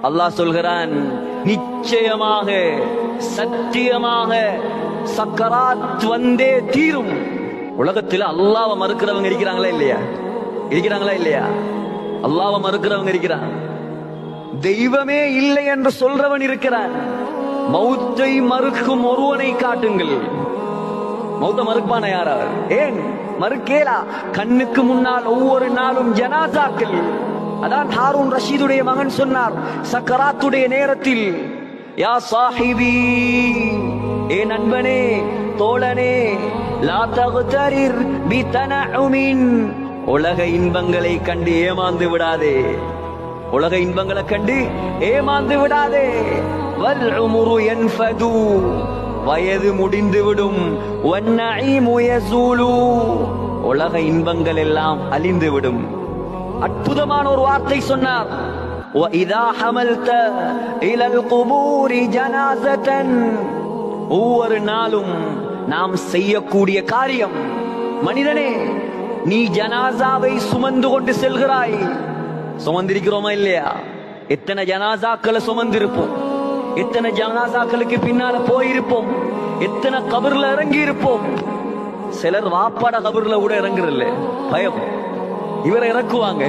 அல்லாஹ் சொல்கிறான், நிச்சயமாக சத்தியமாக சக்கராத் வந்தே தீரும். உலகத்தில் அல்லாஹ்வை மறுக்கிறவங்க இருக்கிறாங்களா இல்லையா? இருக்கிறாங்களா இல்லையா? அல்லாஹ்வை மறுக்கிறவங்க இருக்கிறான். தெய்வமே இல்லை என்று சொல்றவன் இருக்கிறான். மௌத்தை மறுக்கும் ஒருவனை காட்டுங்கள். மௌத்த மறுப்பான யாராவது? ஏன் மறுக்கேலா? கண்ணுக்கு முன்னால் ஒவ்வொரு நாளும் ஜனாசாக்கள். அதான் ஹாரூன் ரஷீதுடைய மகன் சொன்னார் சக்கராத்துடைய நேரத்தில், யா சாஹிபி, ஏ நண்பனே, தோழனே, லா தக்தரிர் பிதனஉமின், உலக இன்பங்களை கண்டு ஏமாந்து விடாதே. உலக இன்பங்களை கண்டு ஏமாந்து விடாதே. வல் உம்ரு யன்ஃபது, வயது முடிந்துவிடும். வன்னஈமு யஸூலு, உலக இன்பங்கள் எல்லாம் அழிந்துவிடும். அற்புதமான ஒரு வார்த்தை சொன்னார், وَإِذَا حَمَلْتَ إِلَى الْقُبُورِ جَنَازَةً, ஒவ்வொரு நாளும் நாம் செய்யக்கூடிய காரியம், மனிதனே, நீ ஜனாசாவை சுமந்து கொண்டு செல்கிறாய். சுமந்திருக்கிறோமா இல்லையா? எத்தனை ஜனாசாக்களை சுமந்திருப்போம், எத்தனை ஜனாசாக்களுக்கு பின்னால போயிருப்போம், எத்தனை கபர்ல இறங்கி இருப்போம். சிலர் வாப்பாட கபர்ல கூட இறங்குறல்ல, பயம். இவரை இறக்குவாங்க,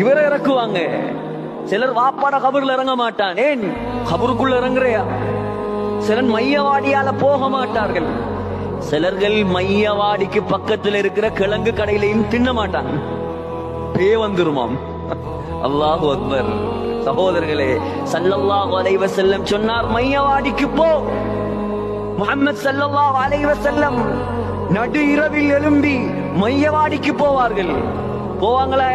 இவரை இறக்குவாங்க. சிலர் வாப்பாட கபர்ல இறங்க மாட்டான். ஏன்? கபருக்குள்ள இறங்குறையா? சிலர் மையவாடியால போக மாட்டார்கள். சிலர்கள் மையவாடிக்கு பக்கத்தில் இருக்கிற கிழங்கு கடையிலையும் தின்ன மாட்டாங்க, பே வந்துருமாம். அல்லாஹு அக்பர். சகோதரர்களே, ஸல்லல்லாஹு அலைஹி வஸல்லம் சொன்னார், மையவாடிக்கு போ. முஹம்மது ஸல்லல்லாஹு அலைஹி வஸல்லம் நடு இரவில் எழும்பி மையவாடிக்கு போவார்கள். போவாங்களா?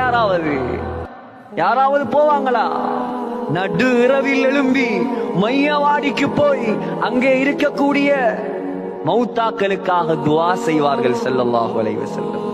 யாராவது போவாங்களா? நடு இரவில் எழும்பி மையவாடிக்கு போய் அங்கே இருக்கக்கூடிய மௌத்தாக்களுக்காக துஆ செய்வார்கள் ஸல்லல்லாஹு அலைஹி வஸல்லம்.